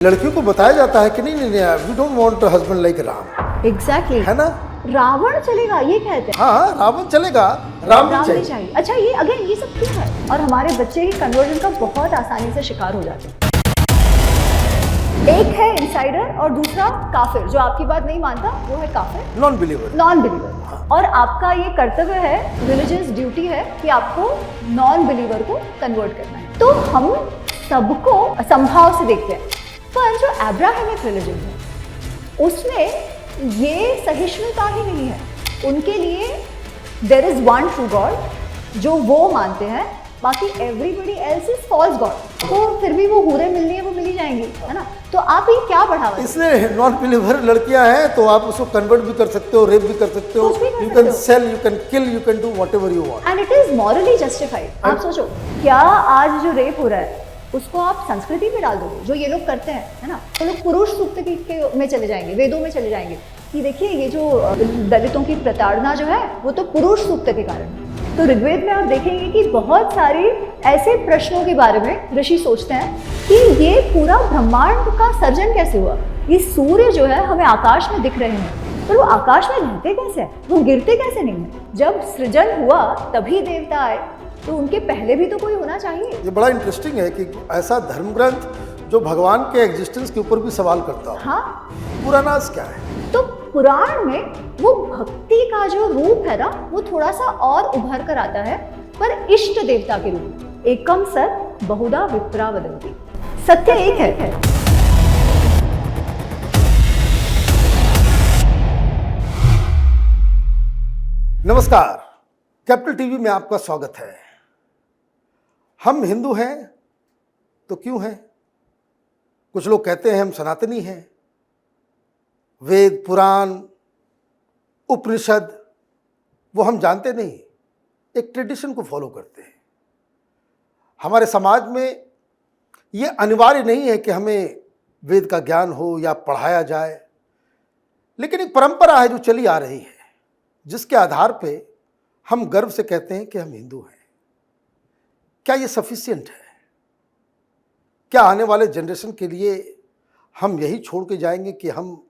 लड़कियों को बताया जाता है कि नहीं नहीं नहीं we don't want husband like Ram. Exactly है ना? रावण चलेगा ये कहते हैं। हाँ रावण चलेगा, राम राम नहीं नहीं चाहिए। चाहिए। अच्छा ये अगेन ये सब क्यों है? और हमारे बच्चे ही कन्वर्जन का बहुत आसानी से शिकार हो जाते हैं। एक है इनसाइडर और दूसरा काफिर, जो आपकी बात नहीं मानता वो है काफिर, नॉन बिलीवर। Non believer. और आपका ये कर्तव्य है, रिलीजियस ड्यूटी है कि आपको नॉन बिलीवर को कन्वर्ट करना है। तो हम सबको असंभाव से देखते हैं, पर जो अब्राहमिक रिलीजन है उसमें ये सहिष्णुता ही नहीं है। उनके लिए there is one true God जो वो मानते हैं, बाकी everybody else is false god. तो फिर भी वो हूरें मिलनी है, वो मिली जाएंगी, है ना? तो आप ये क्या बढ़ावा? इसलिए नॉन बिलीवर लड़कियां हैं तो आप उसको कन्वर्ट भी कर सकते हो, रेप भी कर सकते हो, you can sell, you can kill, you can do whatever you want, and it is morally justified. आप सोचो, क्या आज जो रेप हो रहा है उसको आप संस्कृति में डाल दोगे, जो ये लोग करते हैं, है ना? तो लोग पुरुष सूक्त के में चले जाएंगे, वेदों में चले जाएंगे कि देखिए ये जो दलितों की प्रताड़ना जो है वो तो पुरुष सूक्त के कारण है। तो ऋग्वेद में आप देखेंगे कि बहुत सारी ऐसे प्रश्नों के बारे में ऋषि सोचते हैं कि ये पूरा ब्रह्मांड का सर्जन कैसे हुआ। ये सूर्य जो है हमें आकाश में दिख रहे हैं, पर वो आकाश में रहते कैसे हैं, वो गिरते कैसे नहीं है? जब सृजन हुआ तभी देवता आए, तो उनके पहले भी तो कोई होना चाहिए। ये बड़ा इंटरेस्टिंग है कि ऐसा धर्म ग्रंथ जो भगवान के एग्जिस्टेंस के ऊपर भी सवाल करता हो। हाँ, पुरानास क्या है? तो पुराण में वो भक्ति का जो रूप है ना, वो थोड़ा सा और उभर कर आता है, पर इष्ट देवता के रूप। एकम सत बहुधा विप्रा वदन्ति, सत्य एक है। नमस्कार, कैपिटल टीवी में आपका स्वागत है। हम हिंदू हैं तो क्यों हैं? कुछ लोग कहते हैं हम सनातनी हैं। वेद, पुराण, उपनिषद वो हम जानते नहीं, एक ट्रेडिशन को फॉलो करते हैं। हमारे समाज में ये अनिवार्य नहीं है कि हमें वेद का ज्ञान हो या पढ़ाया जाए, लेकिन एक परंपरा है जो चली आ रही है, जिसके आधार पे हम गर्व से कहते हैं कि हम हिंदू हैं। क्या ये सफिशिएंट है? क्या आने वाले जनरेशन के लिए हम यही छोड़ के जाएंगे कि हम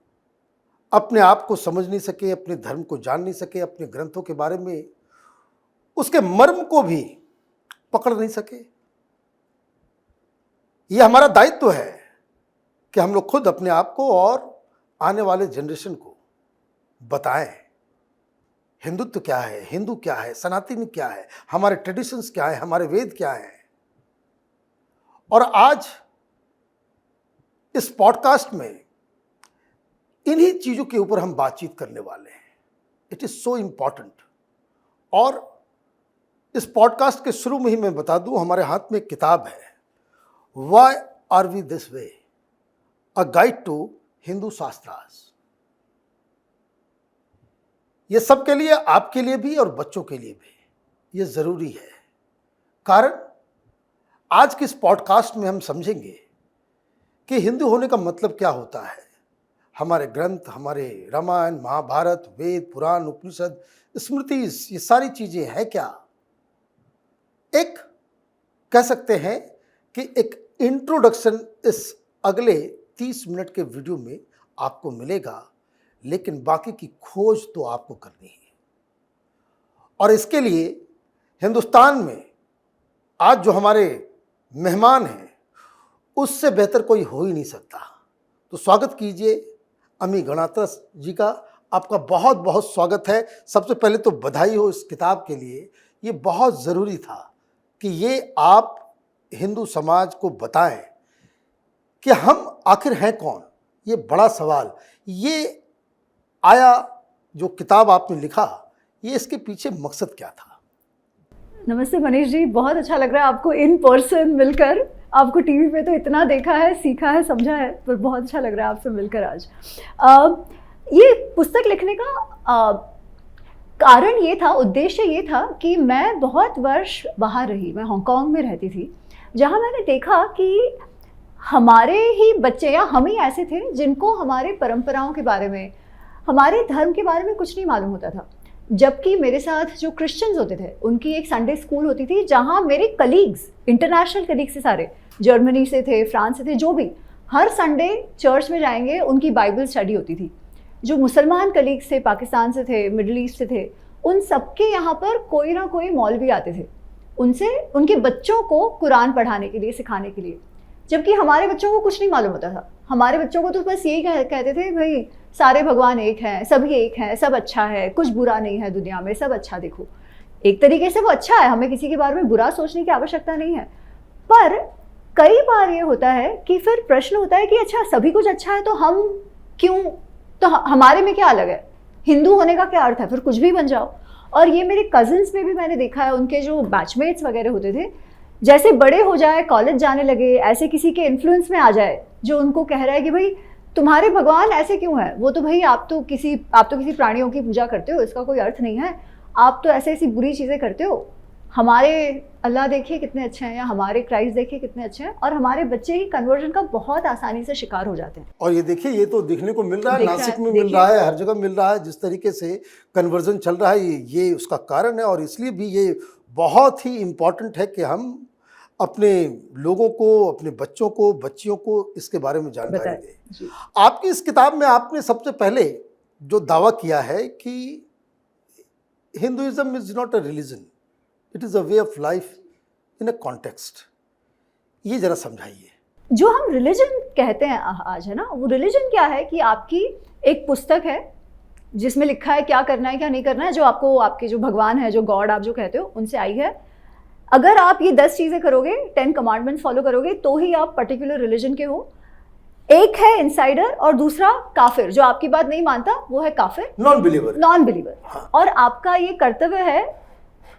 अपने आप को समझ नहीं सके, अपने धर्म को जान नहीं सके, अपने ग्रंथों के बारे में उसके मर्म को भी पकड़ नहीं सके? यह हमारा दायित्व है कि हम लोग खुद अपने आप को और आने वाले जनरेशन को बताएं हिंदुत्व क्या है, हिंदू क्या है, सनातनी क्या है, हमारे ट्रेडिशंस क्या है, हमारे वेद क्या है। और आज इस पॉडकास्ट में इन्हीं चीजों के ऊपर हम बातचीत करने वाले हैं। It is so important. और इस पॉडकास्ट के शुरू में ही मैं बता दूं, हमारे हाथ में एक किताब है, why are we this way, a guide to Hindu Shastras. ये सबके लिए, आपके लिए भी और बच्चों के लिए भी ये जरूरी है। कारण आज के इस पॉडकास्ट में हम समझेंगे कि हिंदू होने का मतलब क्या होता है। हमारे ग्रंथ, हमारे रामायण, महाभारत, वेद, पुराण, उपनिषद, स्मृति, ये सारी चीजें हैं क्या। एक कह सकते हैं कि एक इंट्रोडक्शन इस अगले 30 मिनट के वीडियो में आपको मिलेगा, लेकिन बाकी की खोज तो आपको करनी है। और इसके लिए हिंदुस्तान में आज जो हमारे मेहमान हैं उससे बेहतर कोई हो ही नहीं सकता। तो स्वागत कीजिए अमी गणात्रस जी का। आपका बहुत बहुत स्वागत है। सबसे पहले तो बधाई हो इस किताब के लिए। ये बहुत ज़रूरी था कि ये आप हिंदू समाज को बताएं कि हम आखिर हैं कौन। ये बड़ा सवाल ये आया, जो किताब आपने लिखा, ये इसके पीछे मकसद क्या था? नमस्ते मनीष जी, बहुत अच्छा लग रहा है आपको इन पर्सन मिलकर। आपको टीवी पे तो इतना देखा है, सीखा है, समझा है, पर बहुत अच्छा लग रहा है आपसे मिलकर आज। ये पुस्तक लिखने का कारण ये था, उद्देश्य ये था कि मैं बहुत वर्ष बाहर रही, मैं हांगकांग में रहती थी, जहाँ मैंने देखा कि हमारे ही बच्चे या हम ही ऐसे थे जिनको हमारे परंपराओं के बारे में, हमारे धर्म के बारे में कुछ नहीं मालूम होता था। जबकि मेरे साथ जो क्रिश्चियंस होते थे उनकी एक संडे स्कूल होती थी, जहाँ मेरे कलीग्स, इंटरनेशनल कलीग्स से, सारे जर्मनी से थे, फ्रांस से थे, जो भी, हर संडे चर्च में जाएंगे, उनकी बाइबल स्टडी होती थी। जो मुसलमान कलीग्स थे, पाकिस्तान से थे, मिडिल ईस्ट से थे, उन सबके यहाँ पर कोई ना कोई मौलवी आते थे, उनसे उनके बच्चों को कुरान पढ़ाने के लिए, सिखाने के लिए। जबकि हमारे बच्चों को कुछ नहीं मालूम होता था। हमारे बच्चों को तो बस यही कहते थे, भाई सारे भगवान एक हैं, सभी एक हैं, सब अच्छा है, कुछ बुरा नहीं है दुनिया में, सब अच्छा देखो। एक तरीके से वो अच्छा है, हमें किसी के बारे में बुरा सोचने की आवश्यकता नहीं है। पर कई बार ये होता है कि फिर प्रश्न होता है कि अच्छा सभी कुछ अच्छा है तो हम क्यों, तो हमारे में क्या अलग है, हिंदू होने का क्या अर्थ है, फिर कुछ भी बन जाओ। और ये मेरे कजिन्स में भी मैंने देखा है, उनके जो बैचमेट्स वगैरह होते थे, जैसे बड़े हो जाए, कॉलेज जाने लगे, ऐसे किसी के इन्फ्लुएंस में आ जाए जो उनको कह रहा है कि भाई तुम्हारे भगवान ऐसे क्यों है, वो तो भाई आप तो किसी प्राणियों की पूजा करते हो, इसका कोई अर्थ नहीं है, आप तो ऐसी बुरी चीज़ें करते हो, हमारे अल्लाह देखिए कितने अच्छे हैं, या हमारे क्राइस्ट देखिए कितने अच्छे हैं। और हमारे बच्चे ही कन्वर्जन का बहुत आसानी से शिकार हो जाते हैं। और ये देखिए, ये तो देखने को मिल रहा है, नासिक में मिल रहा है, हर जगह मिल रहा है, जिस तरीके से कन्वर्जन चल रहा है, ये उसका कारण है। और इसलिए भी ये बहुत ही इम्पॉर्टेंट है कि हम अपने लोगों को, अपने बच्चों को, बच्चियों को इसके बारे में जानकारी दें। आपकी इस किताब में आपने सबसे पहले जो दावा किया है कि Hinduism is not a religion, it is a way of life in a context, ये जरा समझाइए। जो हम रिलीजन कहते हैं आज, है ना, वो रिलीजन क्या है कि आपकी एक पुस्तक है जिसमें लिखा है क्या करना है क्या नहीं करना है, जो आपको आपके जो भगवान है, जो गॉड आप जो कहते हो, उनसे आई है। अगर आप ये 10 चीज़ें करोगे, 10 कमांडमेंट्स फॉलो करोगे, तो ही आप पर्टिकुलर रिलीजन के हो। एक है इनसाइडर और दूसरा काफिर, जो आपकी बात नहीं मानता वो है काफिर, नॉन बिलीवर। हाँ। और आपका ये कर्तव्य है,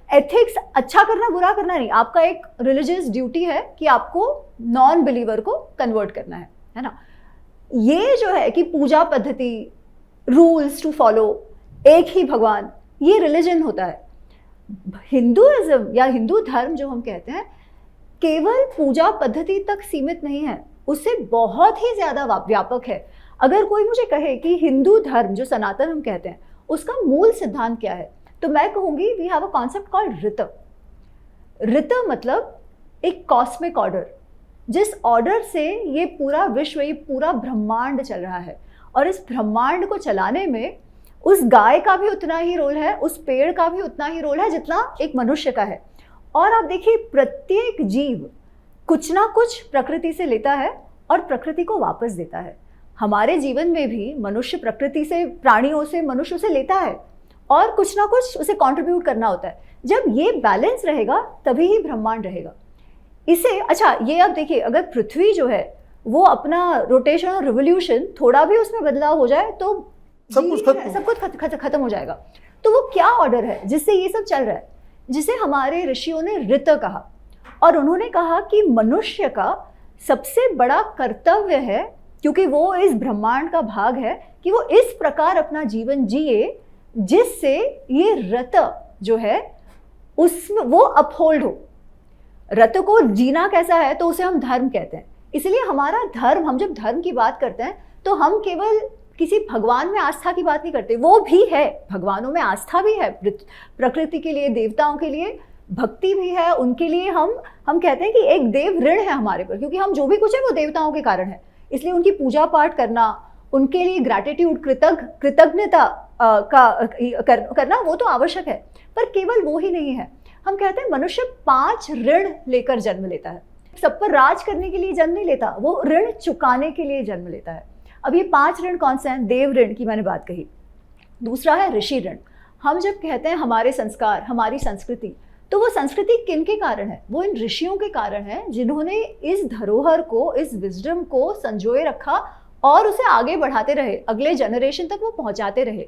एथिक्स अच्छा करना बुरा करना नहीं, आपका एक रिलीजियस ड्यूटी है कि आपको नॉन बिलीवर को कन्वर्ट करना है ना। ये जो है कि पूजा पद्धति, रूल्स टू फॉलो, एक ही भगवान, ये रिलीजन होता है। हिंदुइज्म या हिंदू धर्म जो हम कहते हैं, केवल पूजा पद्धति तक सीमित नहीं है, उससे बहुत ही ज्यादा व्यापक है। अगर कोई मुझे कहे कि हिंदू धर्म जो सनातन हम कहते हैं उसका मूल सिद्धांत क्या है, तो मैं कहूंगी we have a concept called Rta. ऋत मतलब एक कॉस्मिक ऑर्डर, जिस ऑर्डर से ये पूरा विश्व, ये पूरा ब्रह्मांड चल रहा है। और इस ब्रह्मांड को चलाने में उस गाय का भी उतना ही रोल है, उस पेड़ का भी उतना ही रोल है जितना एक मनुष्य का है। और आप देखिए, प्रत्येक जीव कुछ ना कुछ प्रकृति से लेता है और प्रकृति को वापस देता है। हमारे जीवन में भी मनुष्य प्रकृति से, प्राणियों से, मनुष्य से लेता है और कुछ ना कुछ उसे कंट्रीब्यूट करना होता है। जब ये बैलेंस रहेगा तभी ही ब्रह्मांड रहेगा। इसे अच्छा, ये आप देखिए, अगर पृथ्वी जो है वो अपना रोटेशन और रिवोल्यूशन थोड़ा भी उसमें बदलाव हो जाए तो सब कुछ खत्म हो जाएगा। तो वो क्या ऑर्डर है जिससे ये सब चल रहा है, जिसे हमारे ऋषियों ने ऋत कहा। और उन्होंने कहा कि मनुष्य का सबसे बड़ा कर्तव्य है, क्योंकि वो इस ब्रह्मांड का भाग है, कि वो इस प्रकार अपना जीवन जिए जिससे ये रत जो है उसमें वो अपहोल्ड हो। रत को जीना कैसा है, तो उसे हम धर्म कहते हैं। इसलिए हमारा धर्म, हम जब धर्म की बात करते हैं तो हम केवल किसी भगवान में आस्था की बात नहीं करते, वो भी है, भगवानों में आस्था भी है, प्रकृति के लिए, देवताओं के लिए भक्ति भी है, उनके लिए हम कहते हैं कि एक देव ऋण है हमारे पर, क्योंकि हम जो भी कुछ है वो देवताओं के कारण है। इसलिए उनकी पूजा पाठ करना, उनके लिए ग्रैटिट्यूड, कृतज्ञता करना वो तो आवश्यक है। पर केवल वो ही नहीं है, हम कहते हैं मनुष्य 5 ऋण लेकर जन्म लेता है। सब पर राज करने के लिए जन्म नहीं लेता, वो ऋण चुकाने के लिए जन्म लेता है। अब ये 5 ऋण कौन से हैं? देव ऋण की मैंने बात कही, दूसरा है ऋषि ऋण। हम जब कहते हैं हमारे संस्कार, हमारी संस्कृति, तो वो संस्कृति किन के कारण है? वो इन ऋषियों के कारण है, जिन्होंने इस धरोहर को, इस विजडम को संजोए रखा और उसे आगे बढ़ाते रहे, अगले जनरेशन तक वो पहुंचाते रहे।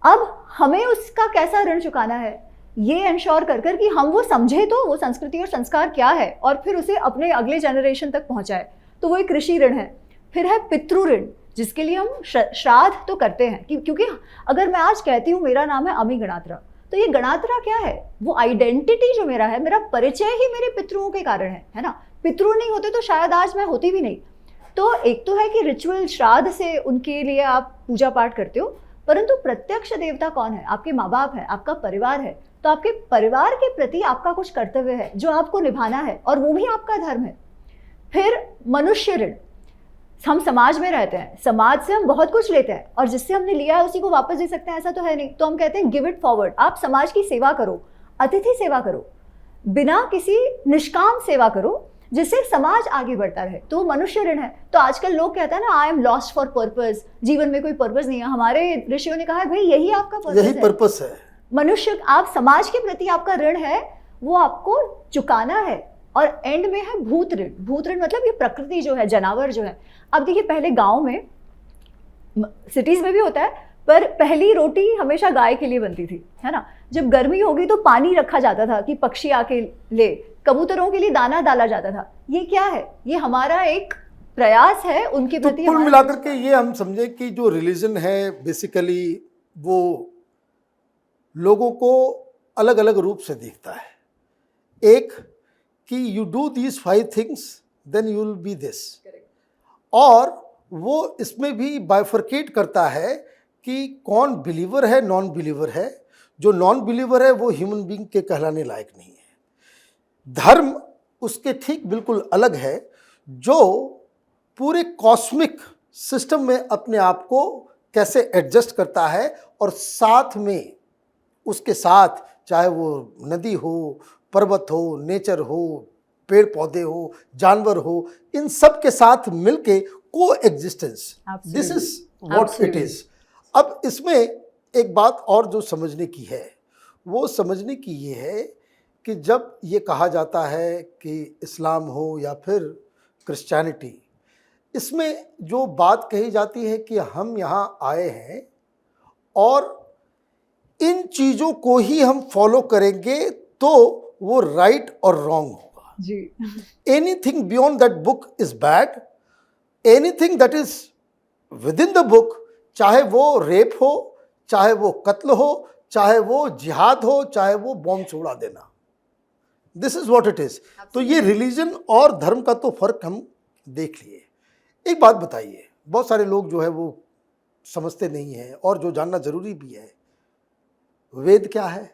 अब हमें उसका कैसा ऋण चुकाना है, ये इंश्योर कर कि हम वो समझे तो वो संस्कृति और संस्कार क्या है, और फिर उसे अपने अगले जनरेशन तक पहुंचाए। तो वो एक ऋषि ऋण है। फिर है पितृ ऋण, जिसके लिए हम श्राद्ध तो करते हैं, क्योंकि अगर मैं आज कहती हूँ मेरा नाम है अमी गणात्रा, तो ये गणात्रा क्या है? वो आइडेंटिटी जो मेरा है, मेरा परिचय ही मेरे पितरों के कारण है ना। पितृ नहीं होते तो शायद आज मैं होती भी नहीं। तो एक तो है कि रिचुअल, श्राद्ध से उनके लिए आप पूजा पाठ करते हो, परंतु प्रत्यक्ष देवता कौन है? आपके माँ बाप है, आपका परिवार है। तो आपके परिवार के प्रति आपका कुछ कर्तव्य है जो आपको निभाना है, और वो भी आपका धर्म है। फिर मनुष्य ऋण, हम समाज में रहते हैं, समाज से हम बहुत कुछ लेते हैं और जिससे हमने लिया है उसी को वापस दे सकते हैं, ऐसा तो है नहीं। तो हम कहते हैं गिव इट फॉरवर्ड। आप समाज की सेवा करो, अतिथि सेवा करो, बिना किसी निष्काम सेवा करो, जिससे समाज आगे बढ़ता रहे, तो मनुष्य ऋण है। तो आजकल लोग कहते हैं ना, I am lost for purpose, जीवन में कोई पर्पस नहीं है। हमारे ऋषियों ने कहा है भाई यही आपका पर्पस है, यही पर्पस है। मनुष्य, आप समाज के प्रति आपका ऋण है, वो आपको चुकाना है। और एंड में है भूत ऋण। भूत ऋण मतलब ये प्रकृति जो है, जानवर जो है। अब देखिए, पहले गांव में, सिटीज में भी होता है, पर पहली रोटी हमेशा गाय के लिए बनती थी, है ना। जब गर्मी होगी तो पानी रखा जाता था कि पक्षी आके ले, कबूतरों के लिए दाना डाला जाता था। ये क्या है? ये हमारा एक प्रयास है उनके तो प्रति। कुल मिलाकर के ये हम समझे कि जो रिलीजन है बेसिकली वो लोगों को अलग अलग रूप से देखता है। एक कि you do these 5 things then you will be this, और वो इसमें भी बाइफरकेट करता है कि कौन बिलीवर है, नॉन बिलीवर है। जो नॉन बिलीवर है वो ह्यूमन बीइंग के कहलाने लायक नहीं है। धर्म उसके ठीक बिल्कुल अलग है, जो पूरे कॉस्मिक सिस्टम में अपने आप को कैसे एडजस्ट करता है, और साथ में उसके साथ चाहे वो नदी हो, पर्वत हो, नेचर हो, पेड़ पौधे हो, जानवर हो, इन सब के साथ मिलके को existence, this is what it is. अब इसमें एक बात और जो समझने की है, वो समझने की ये है कि जब ये कहा जाता है कि इस्लाम हो या फिर क्रिश्चियनिटी, इसमें जो बात कही जाती है कि हम यहाँ आए हैं और इन चीज़ों को ही हम फॉलो करेंगे तो वो राइट और रॉन्ग होगा जी। Anything beyond that book is bad, anything that is within the book, चाहे वो रेप हो, चाहे वो कत्ल हो, चाहे वो जिहाद हो, चाहे वो बॉम्ब से उड़ा देना, this is what it is. तो ये रिलीजन और धर्म का तो फर्क हम देख लिए। एक बात बताइए, बहुत सारे लोग जो है वो समझते नहीं है, और जो जानना जरूरी भी है, वेद क्या है,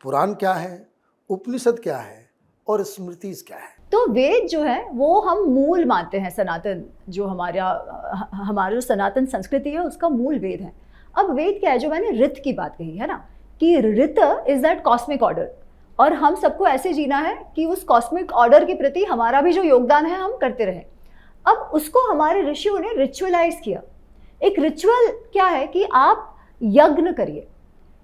पुराण क्या है, उपनिषद क्या है और स्मृति क्या है। तो वेद जो है वो हम मूल मानते हैं, सनातन जो हमारा जो सनातन संस्कृति है उसका मूल वेद है। अब वेद क्या है? जो मैंने ऋत की बात कही है ना, कि ऋत इज दैट कॉस्मिक ऑर्डर, और हम सबको ऐसे जीना है कि उस कॉस्मिक ऑर्डर के प्रति हमारा भी जो योगदान है हम करते रहें। अब उसको हमारे ऋषियों ने रिचुअलाइज किया। एक रिचुअल क्या है कि आप यज्ञ करिए।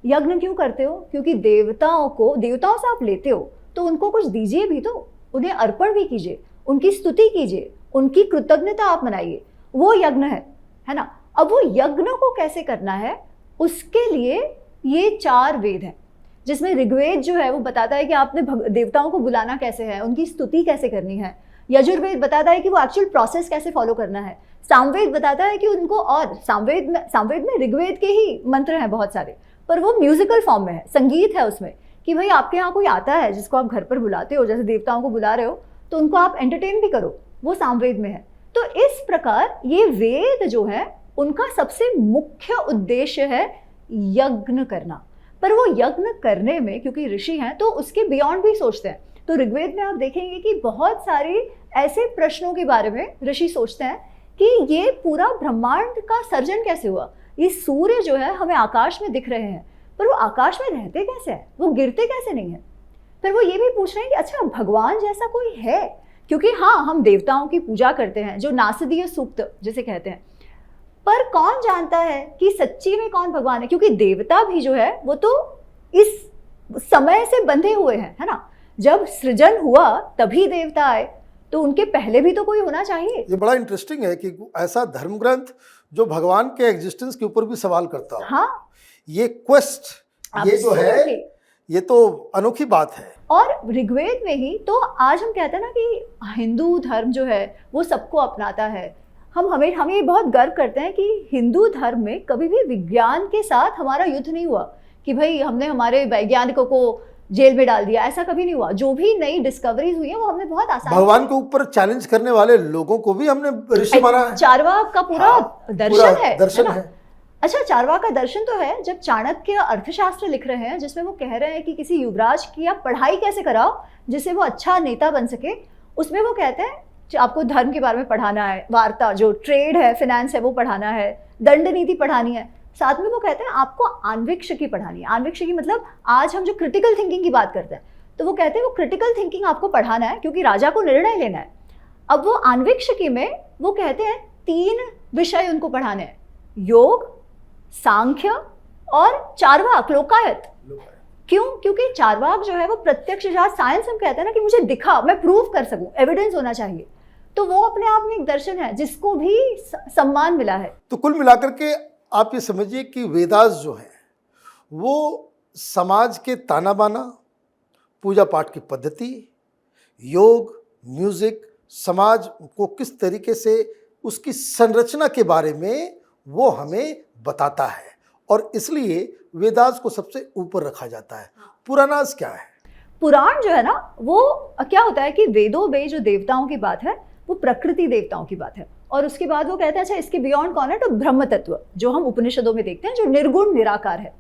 यज्ञ क्यों करते हो? क्योंकि देवताओं से आप लेते हो तो उनको कुछ दीजिए भी, तो उन्हें अर्पण भी कीजिए, उनकी स्तुति कीजिए, उनकी कृतज्ञता आप मनाइए, वो यज्ञ है ना। अब वो यज्ञ को कैसे करना है, उसके लिए ये 4 वेद हैं, जिसमें ऋग्वेद जो है वो बताता है कि आपने देवताओं को बुलाना कैसे है, उनकी स्तुति कैसे करनी है। यजुर्वेद बताता है कि वो एक्चुअल प्रोसेस कैसे फॉलो करना है। सामवेद बताता है कि उनको, और सामवेद में ऋग्वेद के ही मंत्र हैं बहुत सारे, पर वो म्यूजिकल फॉर्म में है, संगीत है उसमें, कि भाई आपके यहाँ कोई आता है जिसको आप घर पर बुलाते हो, जैसे देवताओं को बुला रहे हो, तो उनको आप एंटरटेन भी करो, वो सामवेद में है। तो इस प्रकार ये वेद जो है उनका सबसे मुख्य उद्देश्य है यज्ञ करना। पर वो यज्ञ करने में, क्योंकि ऋषि हैं तो उसके बियॉन्ड भी सोचते हैं। तो ऋग्वेद में आप देखेंगे कि बहुत सारे ऐसे प्रश्नों के बारे में ऋषि सोचते हैं कि ये पूरा ब्रह्मांड का सर्जन कैसे हुआ, ये सूर्य जो है हमें आकाश में दिख रहे हैं, पर वो आकाश में रहते कैसे हैं, वो गिरते कैसे नहीं हैं। फिर वो ये भी पूछ रहे हैं कि अच्छा भगवान जैसा कोई है, क्योंकि हाँ हम देवताओं की पूजा करते हैं, जो नासदीय सूक्त जिसे कहते हैं, पर कौन जानता है कि सच्ची में कौन भगवान है, क्योंकि देवता भी जो है वो तो इस समय से बंधे हुए हैं, है ना। जब सृजन हुआ तभी देवता आए, तो उनके पहले भी तो कोई होना चाहिए। ये बड़ा इंटरेस्टिंग है कि ऐसा धर्म ग्रंथ जो भगवान के एग्जिस्टेंस के ऊपर भी सवाल करता हो। हाँ, ये क्वेस्ट, ये जो है, ये तो अनोखी बात है। और ऋग्वेद में ही तो आज हम कहते हैं ना कि हिंदू धर्म जो है वो सबको अपनाता है। हम ये बहुत गर्व करते हैं कि हिंदू धर्म में कभी भी विज्ञान के साथ हमारा युद्ध नहीं हुआ, कि भाई हमने हमारे वैज्ञानिकों को जेल में डाल दिया, ऐसा कभी नहीं हुआ। जो भी नई डिस्कवरीज हुई है वो हमने बहुत आसान, भगवान के ऊपर चैलेंज करने वाले लोगों को भी हमने ऋषि माना है। चारवाक का पूरा दर्शन है। है। अच्छा, चारवाक का दर्शन तो है जब चाणक्य अर्थशास्त्र लिख रहे हैं, जिसमें वो कह रहे हैं कि किसी युवराज की आप पढ़ाई कैसे कराओ जिससे वो अच्छा नेता बन सके। उसमें वो कहते हैं आपको धर्म के बारे में पढ़ाना है, वार्ता जो ट्रेड है, फिनेंस है वो पढ़ाना है, दंड नीति पढ़ानी है। साथ में वो कहते हैं आपको आन्वीक्षिकी पढ़ानी है। आन्वीक्षिकी मतलब आज हम जो क्रिटिकल थिंकिंग की बात करते हैं, तो वो कहते हैं वो क्रिटिकल थिंकिंग आपको पढ़ाना है क्योंकि राजा को निर्णय लेना है। अब वो आन्वीक्षिकी में वो कहते हैं 3 विषय उनको पढ़ाने हैं, योग, सांख्य और चार्वाक, लोकायत। क्यों? क्योंकि चार्वाक जो है वो प्रत्यक्ष, जहाँ साइंस हम कहते हैं ना कि मुझे दिखा, मैं प्रूव कर सकूं, एविडेंस होना चाहिए, तो वो अपने आप में एक दर्शन है जिसको भी सम्मान मिला है। तो कुल मिलाकर के आप ये समझिए कि वेदास जो है वो समाज के ताना बाना, पूजा पाठ की पद्धति, योग, म्यूजिक, समाज को किस तरीके से उसकी संरचना के बारे में वो हमें बताता है, और इसलिए वेदास को सबसे ऊपर रखा जाता है। पुराणास क्या है? पुराण जो है ना, वो क्या होता है कि वेदों में जो देवताओं की बात है वो प्रकृति देवताओं की बात है, और उसके बाद वो कहते हैं अच्छा इसके बियॉन्ड कौन है, तो ब्रह्म तत्व जो हम उपनिषदों में देखते हैं, जो निर्गुण निराकार है।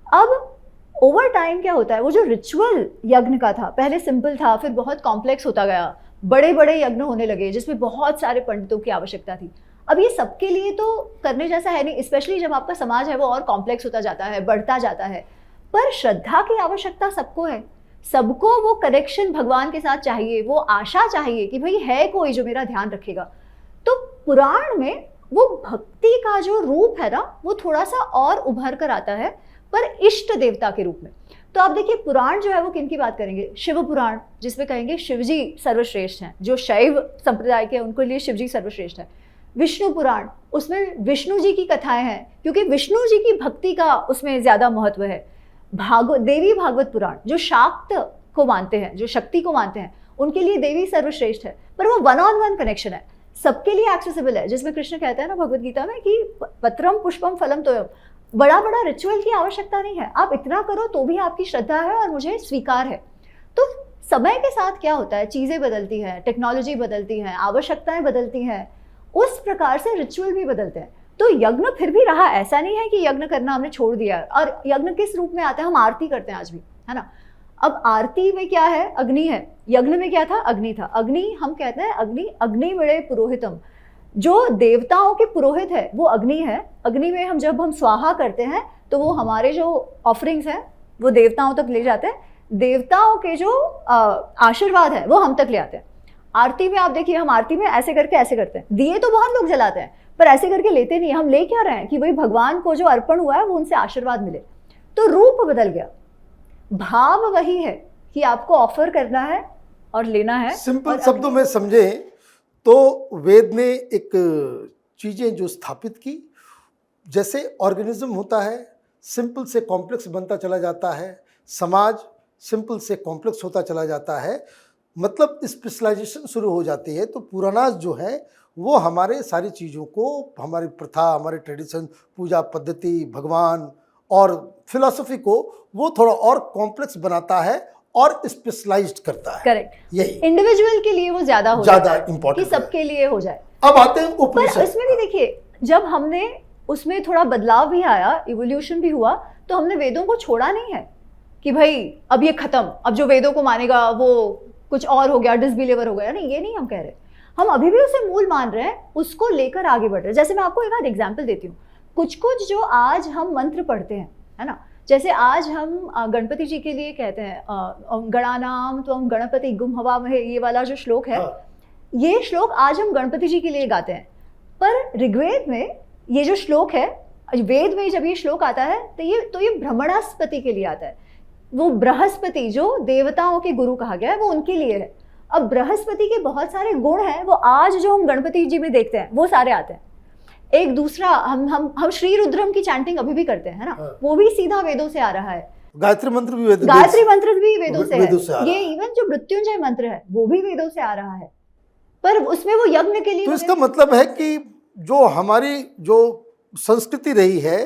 अब ओवर टाइम क्या होता है, वो जो रिचुअल यज्ञ का था, पहले सिंपल था, फिर बहुत कॉम्प्लेक्स होता गया, बड़े बड़े यज्ञ होने लगे जिसमें बहुत सारे पंडितों की आवश्यकता थी। अब ये सबके लिए तो करने जैसा है नहीं, स्पेशली जब आपका समाज है वो और कॉम्प्लेक्स होता जाता है, बढ़ता जाता है। पर श्रद्धा की आवश्यकता सबको है, सबको वो कनेक्शन भगवान के साथ चाहिए, वो आशा चाहिए कि भाई है कोई जो मेरा ध्यान रखेगा। तो पुराण में वो भक्ति का जो रूप है ना, वो थोड़ा सा और उभर कर आता है, पर इष्ट देवता के रूप में। तो आप देखिए पुराण जो है वो किन की बात करेंगे, शिव पुराण जिसमें कहेंगे शिवजी सर्वश्रेष्ठ हैं, जो शैव संप्रदाय के उनको लिए शिवजी सर्वश्रेष्ठ है। विष्णु पुराण, उसमें विष्णु जी की कथाएं हैं क्योंकि विष्णु जी की भक्ति का उसमें ज्यादा महत्व है। देवी भागवत पुराण जो शाक्त को मानते हैं, जो शक्ति को मानते हैं, उनके लिए देवी सर्वश्रेष्ठ है, पर वो 1-on-1 कनेक्शन है, सबके लिए एक्सेसिबल है, जिसमें कृष्ण कहते हैं ना भगवत गीता में कि पत्रम पुष्पम फलम तोयम, बड़ा बड़ा रिचुअल की आवश्यकता नहीं है, आप इतना करो तो भी आपकी श्रद्धा है और मुझे स्वीकार है। तो समय के साथ क्या होता है, चीजें बदलती हैं, टेक्नोलॉजी बदलती है, आवश्यकताएं बदलती हैं, उस प्रकार से रिचुअल भी बदलते हैं। तो यज्ञ फिर भी रहा, ऐसा नहीं है कि यज्ञ करना हमने छोड़ दिया। और यज्ञ किस रूप में आता है, हम आरती करते हैं आज भी, है ना। अब आरती में क्या है, अग्नि है, यज्ञ में क्या था, अग्नि था। अग्नि हम कहते हैं अग्नि मिले पुरोहितम, जो देवताओं के पुरोहित है वो अग्नि है। अग्नि में जब हम स्वाहा करते हैं तो वो हमारे जो ऑफरिंग्स हैं वो देवताओं तक ले जाते हैं, देवताओं के जो आशीर्वाद है वो हम तक ले आते हैं। आरती में आप देखिए, हम आरती में ऐसे करके ऐसे करते हैं, दिए तो बहुत लोग जलाते हैं पर ऐसे करके लेते नहीं, हम ले क्या रहे हैं कि भाई भगवान को जो अर्पण हुआ है वो उनसे आशीर्वाद मिले। तो रूप बदल गया, भाव वही है कि आपको ऑफर करना है और लेना है। सिंपल शब्दों में समझे तो वेद ने एक चीजें जो स्थापित की, जैसे ऑर्गेनिज्म होता है सिंपल से कॉम्प्लेक्स बनता चला जाता है, समाज सिंपल से कॉम्प्लेक्स होता चला जाता है, मतलब स्पेशलाइजेशन शुरू हो जाती है। तो पुराणास जो है वो हमारे सारी चीज़ों को, हमारी प्रथा, हमारे ट्रेडिशन, पूजा पद्धति, भगवान और फिलॉसफी को वो थोड़ा और कॉम्प्लेक्स बनाता है और स्पेशलाइज्ड करता है। करेक्ट, यही इंडिविजुअल के लिए वो ज्यादा इम्पोर्टेंट कि सबके लिए हो जाए। अब आते हैं उपनिषद। पर इसमें भी देखिए, जब हमने उसमें थोड़ा बदलाव भी आया, इवोल्यूशन भी हुआ, तो हमने वेदों को छोड़ा नहीं है कि भाई अब ये खत्म, अब जो वेदों को मानेगा वो कुछ और हो गया, डिसबिलीवर हो गया। नहीं, ये नहीं हम कह रहे, हम अभी भी उसे मूल मान रहे हैं, उसको लेकर आगे बढ़ रहे हैं। जैसे मैं आपको एक आध एग्जाम्पल देती हूँ, कुछ कुछ जो आज हम मंत्र पढ़ते हैं, है ना, जैसे आज हम गणपति जी के लिए कहते हैं गणानाम त्वं गणपति गुम हवामहे, ये वाला जो श्लोक है, ये श्लोक आज हम गणपति जी के लिए गाते हैं। पर ऋग्वेद में ये जो श्लोक है, वेद में जब ये श्लोक आता है तो ये ब्रह्मणास्पति के लिए आता है। वो बृहस्पति जो देवताओं के गुरु कहा गया है वो उनके लिए है। अब बृहस्पति के बहुत सारे गुण हैं, वो आज जो हम गणपति जी में देखते हैं वो सारे आते हैं। एक दूसरा, हम श्री रुद्रम की चैंटिंग अभी भी करते हैं, है ना, वो भी सीधा वेदों से आ रहा है। गायत्री मंत्र भी वेदों से है। ये इवन जो मृत्युंजय मंत्र है वो भी वेदों से आ रहा है, पर उसमें वो यज्ञ के लिए। तो इसका मतलब है कि जो हमारी जो संस्कृति रही है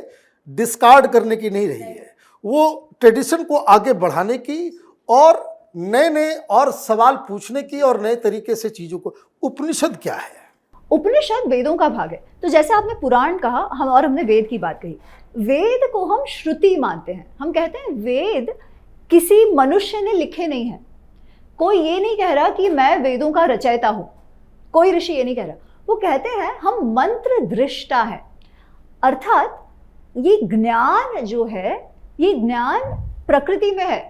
डिस्कार्ड करने की नहीं रही है, वो ट्रेडिशन को आगे बढ़ाने की और नए नए और सवाल पूछने की और नए तरीके से चीजों को। उपनिषद क्या है? उपनिषद वेदों का भाग है। तो जैसे आपने पुराण कहा, हमने वेद की बात कही, वेद को हम श्रुति मानते हैं। हम कहते हैं वेद किसी मनुष्य ने लिखे नहीं है, कोई ये नहीं कह रहा कि मैं वेदों का रचयिता हूं, कोई ऋषि ये नहीं कह रहा, वो कहते हैं हम मंत्र दृष्टा है, अर्थात ये ज्ञान जो है, ये ज्ञान प्रकृति में है,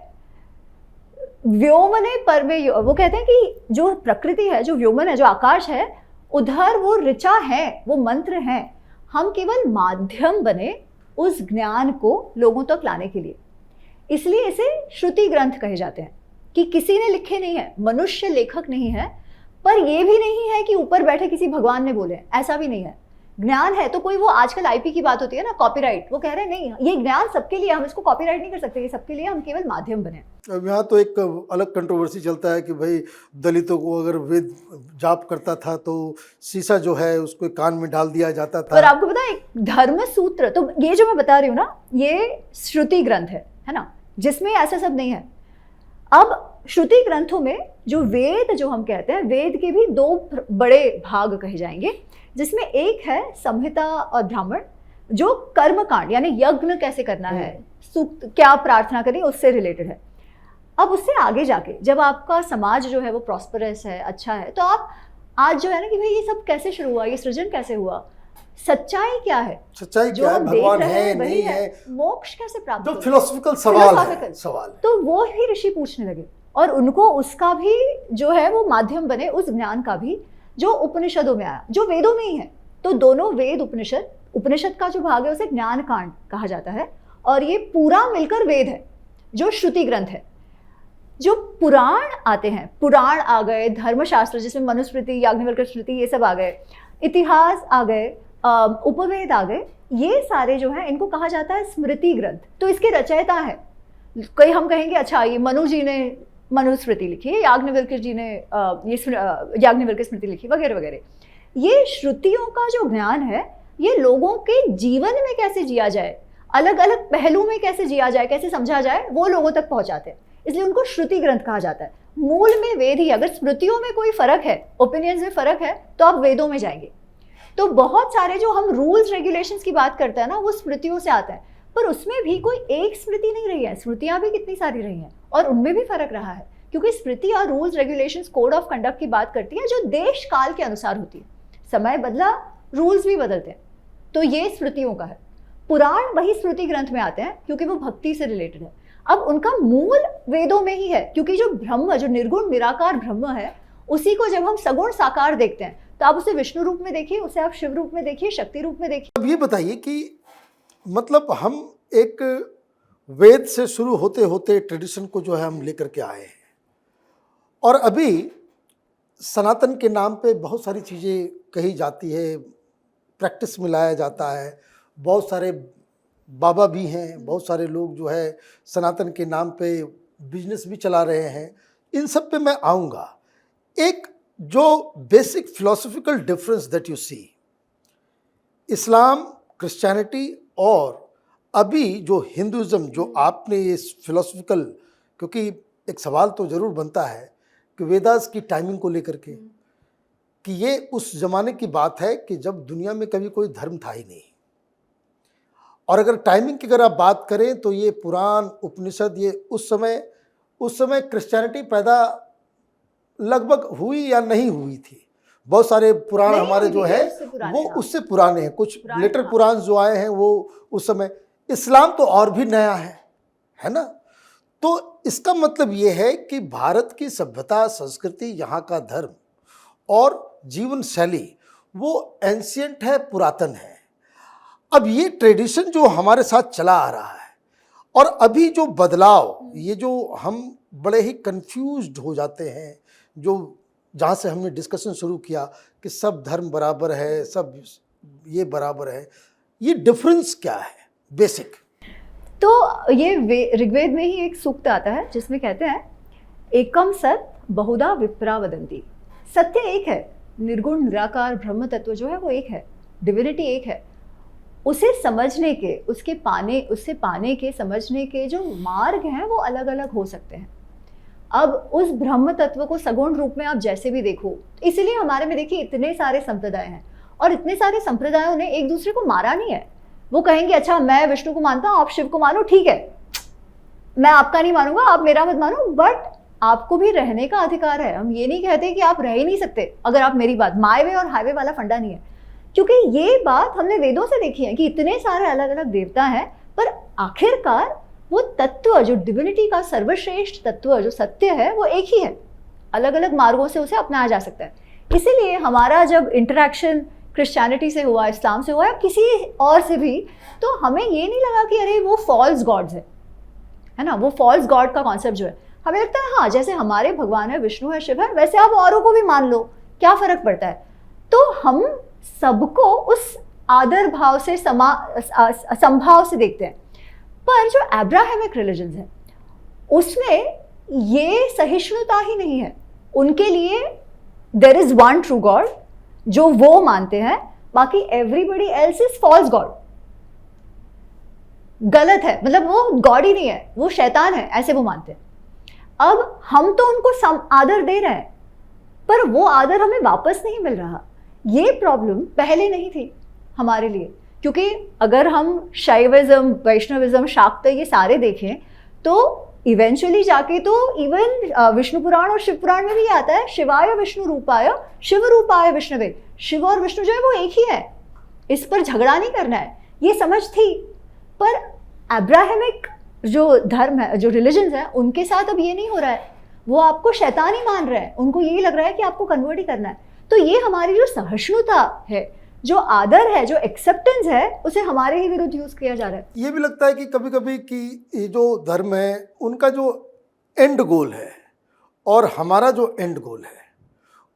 व्योमने परमे। वो कहते हैं कि जो प्रकृति है, जो व्योमन है, जो आकाश है, उधर वो ऋचा है, वो मंत्र है, हम केवल माध्यम बने उस ज्ञान को लोगों तक लाने के लिए। इसलिए इसे श्रुति ग्रंथ कहे जाते हैं कि किसी ने लिखे नहीं है, मनुष्य लेखक नहीं है, पर यह भी नहीं है कि ऊपर बैठे किसी भगवान ने बोले, ऐसा भी नहीं है। ज्ञान है तो कोई, वो आजकल आईपी की बात होती है ना, कॉपीराइट, वो कह रहे हैं नहीं, ये ज्ञान सबके लिए, हम इसको कॉपीराइट नहीं कर सकते, ये सबके लिए, हम केवल माध्यम बने। अब यहाँ तो एक अलग कंट्रोवर्सी चलता है कि भाई दलितों को अगर वेद जाप करता था तो शीशा जो है उसको कान में डाल दिया जाता था। पर आपको पता है एक धर्म सूत्र, तो ये जो मैं बता रही हूँ ना, ये श्रुति ग्रंथ है ना, जिसमें ऐसा सब नहीं है। अब श्रुति ग्रंथों में जो वेद जो हम कहते हैं, वेद के भी दो बड़े भाग कहे जाएंगे, जिसमें एक है संहिता और ब्राह्मण, जो कर्म कांड यानी यज्ञ कैसे करना है, सूक्त क्या प्रार्थना करनी, उससे रिलेटेड है। अब उससे आगे जाके जब आपका समाज जो है वो प्रॉस्परस है, अच्छा है, तो आप आज जो है ना कि भाई ये सब कैसे शुरू हुआ, ये सृजन कैसे हुआ, सच्चाई क्या है, सच्चाई क्या है, भगवान है नहीं है, मोक्ष कैसे प्राप्त, जो फिलोसॉफिकल सवाल है, तो वो ही ऋषि पूछने लगे, और उनको उसका भी जो है वो माध्यम बने, उस ज्ञान का भी जो उपनिषदों में आया, जो वेदों में ही है। तो दोनों वेद उपनिषद, उपनिषद का जो भाग है उसे ज्ञान कांड कहा जाता है, और ये पूरा मिलकर वेद है जो श्रुति ग्रंथ है। जो पुराण आते हैं, पुराण आ गए, धर्मशास्त्र जिसमें मनुस्मृति, याज्ञवल्क्य स्मृति, ये सब आ गए, इतिहास आ गए, उपवेद आ गए, ये सारे जो हैं इनको कहा जाता है स्मृति ग्रंथ। तो इसके रचयिता है, कई हम कहेंगे अच्छा ये मनु जी ने मनुस्मृति लिखी है, याज्ञवल्क्य जी ने ये याज्ञवल्क्य स्मृति लिखी, वगैरह वगैरह। ये श्रुतियों का जो ज्ञान है, ये लोगों के जीवन में कैसे जिया जाए, अलग अलग पहलू में कैसे जिया जाए, कैसे समझा जाए, वो लोगों तक पहुंचाते हैं, इसलिए उनको श्रुति ग्रंथ कहा जाता है। मूल में वेद ही, अगर स्मृतियों में कोई फर्क है, ओपिनियंस में फर्क है, तो आप वेदों में जाएंगे। तो बहुत सारे जो हम रूल्स रेगुलेशंस की बात करते हैं ना, वो स्मृतियों से आता है, पर उसमें भी कोई एक स्मृति नहीं रही है, स्मृतियां भी कितनी सारी रही हैं, और उनमें भी फर्क रहा है, क्योंकि स्मृति और rules regulations, code of conduct की बात करती है जो देश काल के अनुसार होती है। समय बदला, रूल्स भी बदलते हैं, तो ये स्मृतियों का है। पुराण वही स्मृति ग्रंथ में आते हैं क्योंकि वो भक्ति से रिलेटेड है। अब उनका मूल वेदों में ही है, क्योंकि जो ब्रह्म, जो निर्गुण निराकार ब्रह्म है, उसी को जब हम सगुण साकार देखते हैं, तो आप उसे विष्णु रूप में देखिए, उसे आप शिव रूप में देखिए, शक्ति रूप में देखिए। अब ये बताइए कि मतलब हम एक वेद से शुरू होते होते ट्रेडिशन को जो है हम लेकर के आए हैं, और अभी सनातन के नाम पे बहुत सारी चीज़ें कही जाती है, प्रैक्टिस में लाया जाता है, बहुत सारे बाबा भी हैं, बहुत सारे लोग जो है सनातन के नाम पे बिजनेस भी चला रहे हैं। इन सब पे मैं आऊँगा। एक जो basic philosophical difference that you see, Islam, Christianity और अभी जो हिंदुज़म, जो आपने ये फिलोसॉफिकल, क्योंकि एक सवाल तो ज़रूर बनता है कि वेदास की टाइमिंग को लेकर के, कि ये उस ज़माने की बात है कि जब दुनिया में कभी कोई धर्म था ही नहीं, और अगर टाइमिंग की अगर आप बात करें तो ये पुराण, उपनिषद, ये उस समय क्रिश्चियनिटी पैदा लगभग हुई या नहीं हुई थी। बहुत सारे पुराण हमारे जो है वो उससे पुराने हैं, कुछ लेटर पुराण जो आए हैं वो उस समय। इस्लाम तो और भी नया है ना। तो इसका मतलब ये है कि भारत की सभ्यता, संस्कृति, यहाँ का धर्म और जीवन शैली वो एंशिएंट है, पुरातन है। अब ये ट्रेडिशन जो हमारे साथ चला आ रहा है, और अभी जो बदलाव, ये जो हम बड़े ही कंफ्यूज्ड हो जाते हैं, जो जहाँ से हमने डिस्कशन शुरू किया कि सब धर्म बराबर है, सब ये बराबर है, ये डिफरेंस क्या है बेसिक? तो ये ऋग्वेद में ही एक सूक्त आता है जिसमें कहते हैं एकम सत बहुधा विप्रा वदंती। सत्य एक है, निर्गुण निराकार ब्रह्म तत्व जो है वो एक है, डिविनिटी एक है। उसे समझने के, उससे पाने के, समझने के जो मार्ग हैं वो अलग अलग हो सकते हैं। अब उस ब्रह्म तत्व को सगुण रूप में आप जैसे भी देखो, इसलिए हमारे में देखिए इतने सारे संप्रदाय हैं, और इतने सारे संप्रदायों ने एक दूसरे को मारा नहीं है। वो कहेंगे अच्छा मैं विष्णु को मानता हूँ, आप शिव को मानो, ठीक है, मैं आपका नहीं मानूंगा, आप मेरा मत मानो, बट आपको भी रहने का अधिकार है। हम ये नहीं कहते कि आप रह ही नहीं सकते अगर आप, मेरी बात माय वे और हाईवे वाला फंडा नहीं है, क्योंकि ये बात हमने वेदों से देखी है कि इतने सारे अलग अलग देवता हैं, पर आखिरकार वो तत्व जो डिविनिटी का सर्वश्रेष्ठ तत्व जो सत्य है वो एक ही है, अलग अलग मार्गों से उसे अपनाया जा सकता है। इसीलिए हमारा जब इंटरेक्शन क्रिश्चियनिटी से हुआ, इस्लाम से हुआ या किसी और से भी, तो हमें ये नहीं लगा कि अरे वो फॉल्स गॉड्स है ना, वो फॉल्स गॉड का कॉन्सेप्ट जो है, हमें लगता है हाँ जैसे हमारे भगवान है, विष्णु है, शिव है, वैसे आप औरों को भी मान लो, क्या फर्क पड़ता है। तो हम सबको उस आदर भाव से संभाव से देखते हैं। पर जो अब्राहमिक रिलीजन्स है उसमें ये सहिष्णुता ही नहीं है। उनके लिए there is one true God जो वो मानते हैं, बाकी everybody else is false god. गलत है, मतलब वो गॉड ही नहीं है, वो शैतान है, ऐसे वो मानते हैं। अब हम तो उनको आदर दे रहे हैं, पर वो आदर हमें वापस नहीं मिल रहा। ये प्रॉब्लम पहले नहीं थी हमारे लिए, क्योंकि अगर हम शैविज्म, वैष्णविज्म, शाक्त ये सारे देखें तो इवेंचुअली जाके तो इवन विष्णु पुराण और शिव पुराण में भी आता है, शिवाय विष्णु रूपाय शिव रूपाय विष्णुवे। शिव और विष्णु जो है वो एक ही है, इस पर झगड़ा नहीं करना है, ये समझ थी। पर अब्राहमिक जो धर्म है, जो रिलीजन्स है, उनके साथ अब ये नहीं हो रहा है। वो आपको शैतान ही मान रहे हैं, उनको यही लग रहा है कि आपको कन्वर्ट ही करना है। तो ये हमारी जो सहिष्णुता है, जो आदर है, जो एक्सेप्टेंस है, उसे हमारे ही विरुद्ध यूज किया जा रहा है। ये भी लगता है कि कभी कभी कि ये जो धर्म है उनका जो एंड गोल है और हमारा जो एंड गोल है